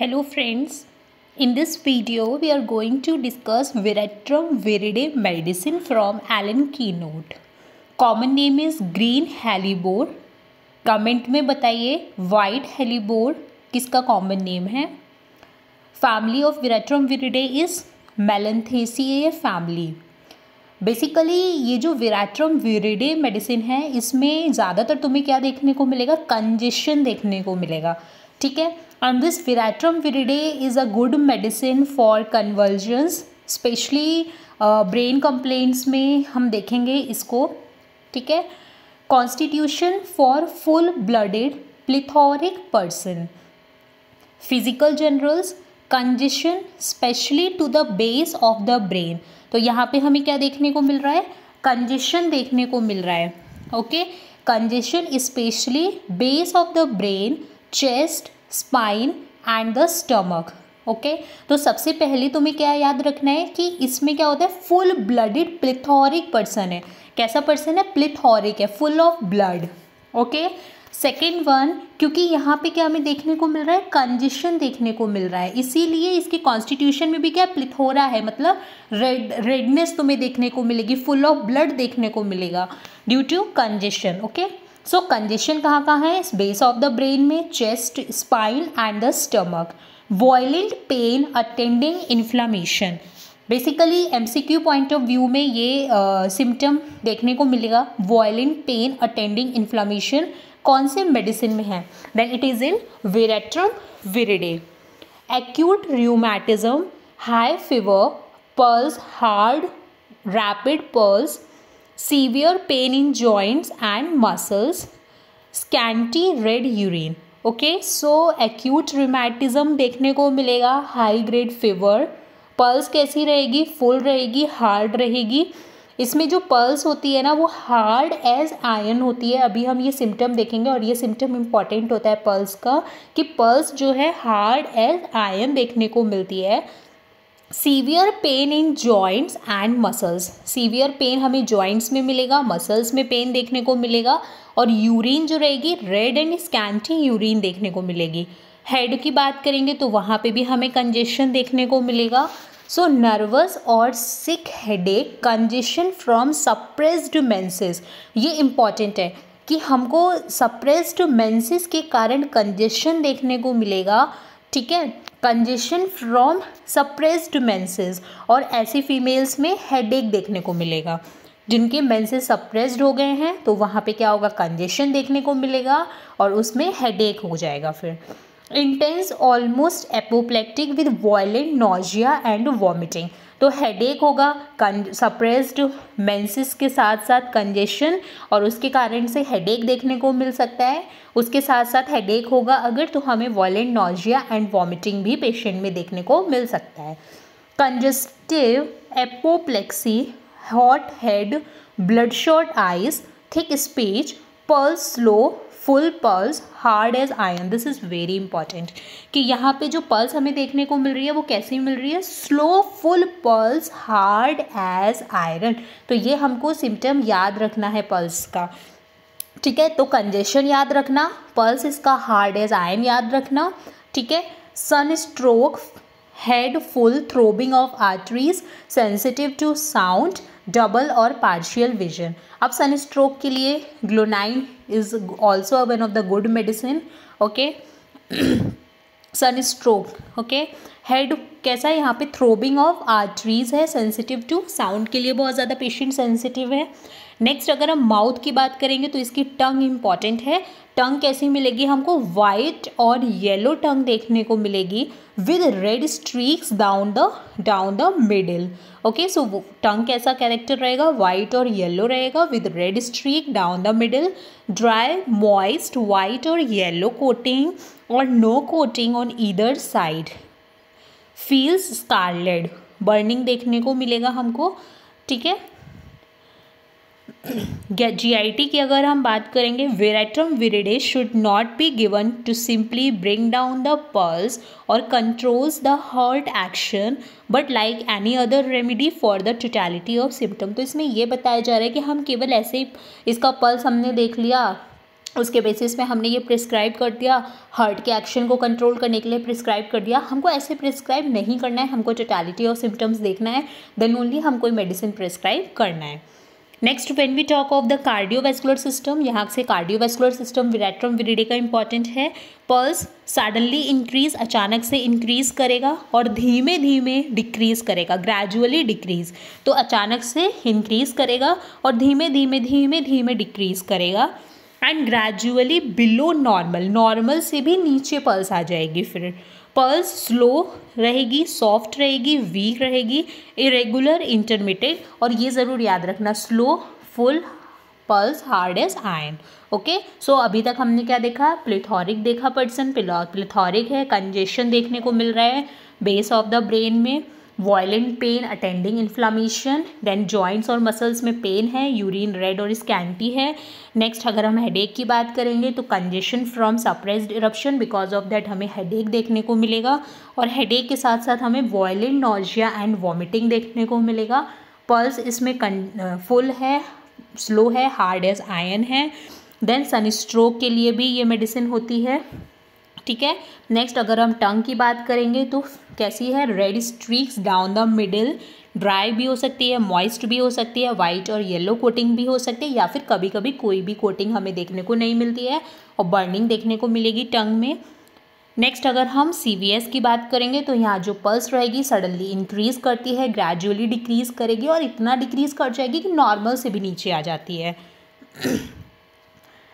Hello friends, in this video we are going to discuss Veratrum viridae medicine from Allen Keynote. Common name is green hellebore. Comment में बताइए white हेलीबोर किसका common name है. Family of Veratrum viridae is Melanthaceae family. Basically ये जो Veratrum viridae medicine है इसमें ज़्यादातर तुम्हें क्या देखने को मिलेगा, कंजेशन देखने को मिलेगा. ठीक है. And this Veratrum viridae is a good medicine for convulsions, specially brain complaints में हम देखेंगे इसको. ठीक है. Constitution for full blooded plethoric person. Physical generals, congestion specially to the base of the brain. तो यहाँ पे हमें क्या देखने को मिल रहा है, कंजेशन देखने को मिल रहा है. Okay. Congestion specially base of the brain, chest, spine and the stomach. Okay. तो सबसे पहले तुम्हें क्या याद रखना है कि इसमें क्या होता है, फुल ब्लडेड प्लिथोरिक पर्सन है. कैसा पर्सन है, प्लिथोरिक है, full of blood. Okay. Second one, क्योंकि यहाँ पे क्या हमें देखने को मिल रहा है, कंजेशन देखने को मिल रहा है, इसीलिए इसके कॉन्स्टिट्यूशन में भी क्या प्लिथोरा है, मतलब रेडनेस तुम्हें देखने को मिलेगी, फुल ऑफ ब्लड देखने को मिलेगा due to congestion. Okay. So congestion कहाँ कहाँ है, बेस ऑफ द ब्रेन में, chest, spine and the stomach. Violent pain attending inflammation. Basically MCQ point of view में ये सिम्टम देखने को मिलेगा, वॉयलेंट पेन अटेंडिंग इन्फ्लामेशन. कौन से मेडिसिन में है, then it is in Veratrum viridae. Acute rheumatism, high fever, pulse hard rapid pulse, severe pain in joints and muscles, scanty red urine. Okay. So acute rheumatism देखने को मिलेगा, high grade fever, pulse कैसी रहेगी, full रहेगी, hard रहेगी. इसमें जो pulse होती है ना वो हार्ड एज आयरन होती है. अभी हम ये सिम्टम देखेंगे और ये सिम्टम इम्पॉर्टेंट होता है पल्स का, कि पल्स जो है हार्ड एज आयरन देखने को मिलती है. Severe pain in joints and muscles. Severe pain हमें जॉइंट्स में मिलेगा, मसल्स में पेन देखने को मिलेगा, और यूरिन जो रहेगी रेड एंड स्कैंटी यूरिन देखने को मिलेगी. हेड की बात करेंगे तो वहाँ पे भी हमें कंजेशन देखने को मिलेगा. सो नर्वस और sick headache, congestion from suppressed menses. ये इम्पॉर्टेंट है कि हमको सप्रेस्ड मेंसेस के कारण कंजेशन देखने को मिलेगा. ठीक है. Congestion from suppressed menses. और ऐसी फीमेल्स में हेडेक देखने को मिलेगा जिनके मेंसेस सप्रेस्ड हो गए हैं, तो वहाँ पे क्या होगा, कंजेशन देखने को मिलेगा और उसमें हेडेक हो जाएगा. फिर intense almost apoplectic with violent nausea and vomiting. तो हेडेक होगा, सप्रेस्ड मेंसेस के साथ साथ कंजेशन, और उसके कारण से हेडेक देखने को मिल सकता है. उसके साथ साथ हेडेक होगा अगर, तो हमें वॉयलेंट नोजिया एंड वॉमिटिंग भी पेशेंट में देखने को मिल सकता है. Congestive apoplexy, hot head, bloodshot eyes, thick speech, pulse slow, full pulse, hard as iron. This is very important कि यहाँ पे जो पल्स हमें देखने को मिल रही है वो कैसी मिल रही है, slow, full pulse, hard as iron. तो ये हमको सिम्टम याद रखना है पल्स का. ठीक है. तो कंजेशन याद रखना, पल्स इसका हार्ड एज आयरन याद रखना. ठीक है. Sun stroke, head full, throbbing of arteries, sensitive to sound, double और पार्शियल विजन. अब सन स्ट्रोक के लिए glonoine is also one of the good medicine. Okay. Sun stroke. Okay. Head कैसा है, यहाँ पे थ्रोबिंग ऑफ आर्टरीज है, sensitive to sound के लिए बहुत ज़्यादा पेशेंट सेंसिटिव है. नेक्स्ट अगर हम माउथ की बात करेंगे तो इसकी टंग इंपॉर्टेंट है. टंग कैसी मिलेगी हमको, वाइट और येलो टंग देखने को मिलेगी with red streaks down the middle. Okay. So tongue कैसा कैरेक्टर रहेगा, वाइट और येलो रहेगा with red streak down the middle. Dry, moist, white और येलो कोटिंग और no coating on either side. Feels scarlet, burning देखने को मिलेगा हमको. ठीक है. GIT की अगर हम बात करेंगे, Veratrum viridae should not be given to simply bring down the pulse or controls the heart action, but like any other remedy for the totality of symptom. तो इसमें ये बताया जा रहा है कि हम केवल ऐसे ही इसका पल्स हमने देख लिया, उसके बेसिस पे हमने ये प्रिस्क्राइब कर दिया, हार्ट के एक्शन को कंट्रोल करने के लिए प्रिस्क्राइब कर दिया। हमको ऐसे प्रिस्क्राइब नहीं करना है, हमको टोटलिटी ऑफ सिम्टम्स देखना है, देन ओनली हम कोई मेडिसिन प्रिस्क्राइब करना है। Next when we talk of the cardiovascular system, यहाँ से कार्डियोवैस्कुलर सिस्टम विरेट्रम विरिडे का इंपॉर्टेंट है। पल्स सडनली इंक्रीज, अचानक से इंक्रीज करेगा और धीमे धीमे डिक्रीज करेगा, ग्रेजुअली डिक्रीज। तो अचानक से इंक्रीज करेगा और धीमे धीमे डिक्रीज करेगा and gradually below normal, normal से भी नीचे पल्स आ जाएगी। फिर पल्स स्लो रहेगी, सॉफ्ट रहेगी, वीक रहेगी, इरेगुलर, इंटरमिटेड, और ये ज़रूर याद रखना, slow, full pulse, hard as iron. Okay, so अभी तक हमने क्या देखा, प्लेथोरिक देखा पर्सन, प्लेथोरिक है, कंजेशन देखने को मिल रहा है बेस ऑफ द ब्रेन में, violent pain attending inflammation, then joints और मसल्स में पेन है, यूरिन रेड और स्कैंटी है। नेक्स्ट अगर हम हेडेक की बात करेंगे तो congestion from suppressed eruption, because of that हमें हेडेक देखने को मिलेगा, और हेडेक के साथ साथ हमें वायलेंट नॉजिया एंड वॉमिटिंग देखने को मिलेगा। पल्स इसमें फुल है, स्लो है, हार्ड एज आयरन है। देन सनस्ट्रोक के लिए भी ये मेडिसिन होती है, ठीक है। नेक्स्ट अगर हम टंग की बात करेंगे तो कैसी है, red streaks down the middle, dry भी हो सकती है, मॉइस्ट भी हो सकती है, वाइट और येलो कोटिंग भी हो सकती है, या फिर कभी कभी कोई भी कोटिंग हमें देखने को नहीं मिलती है और बर्निंग देखने को मिलेगी टंग में। नेक्स्ट अगर हम CVS की बात करेंगे तो यहाँ जो पल्स रहेगी सडनली इंक्रीज करती है, ग्रेजुअली डिक्रीज करेगी और इतना डिक्रीज कर जाएगी कि नॉर्मल से भी नीचे आ जाती है।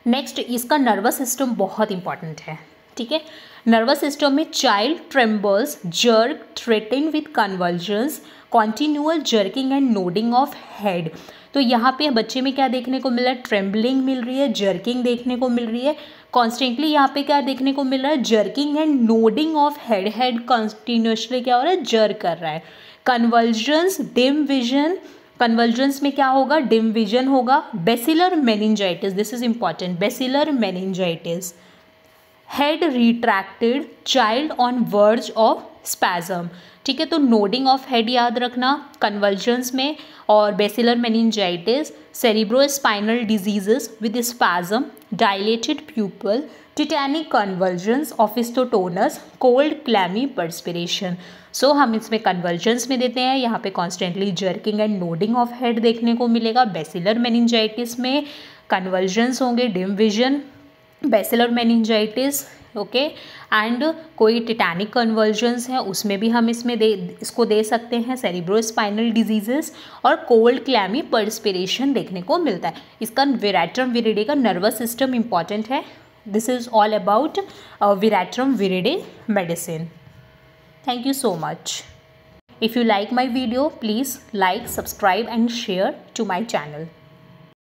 नेक्स्ट इसका नर्वस सिस्टम बहुत इंपॉर्टेंट है, ठीक है। नर्वस सिस्टम में child trembles, jerk, threaten with convergence, continual jerking and nodding of head. तो यहाँ पे बच्चे में क्या देखने को मिल रहा है, ट्रेम्बलिंग मिल रही है, जर्किंग देखने को मिल रही है, कॉन्स्टेंटली यहाँ पे क्या देखने को मिल रहा है, jerking and nodding of head, head continuously क्या हो रहा है, जर्क कर रहा है। कन्वर्जन्स, डिम विजन, कन्वर्जेंस में क्या होगा, डिम विजन होगा। Basilar meningitis, this is important, basilar meningitis. Head retracted, child on verge of spasm, ठीक है। तो नोडिंग ऑफ हेड याद रखना कन्वर्जेंस में, और basilar meningitis, cerebrospinal diseases with spasm, dilated pupil, tetanic convergence, opisthotonos, cold clammy perspiration. So हम इसमें convergence में देते हैं, यहाँ पे constantly jerking and nodding of head देखने को मिलेगा। बेसिलर मेनिंजाइटिस में कन्वर्जेंस होंगे, dim vision, basilar meningitis, okay, and कोई टिटैनिक कन्वर्जेंस है उसमें भी हम इसको दे सकते हैं, सेरिब्रोस्पाइनल डिजीजेस, और कोल्ड क्लैमी पर्स्पिरेशन देखने को मिलता है। इसका विरेट्रम विरिडे का नर्वस सिस्टम इंपॉर्टेंट है। This is all about Veratrum विरिडे medicine. Thank you so much. If you like my video, please like, subscribe and share to my channel.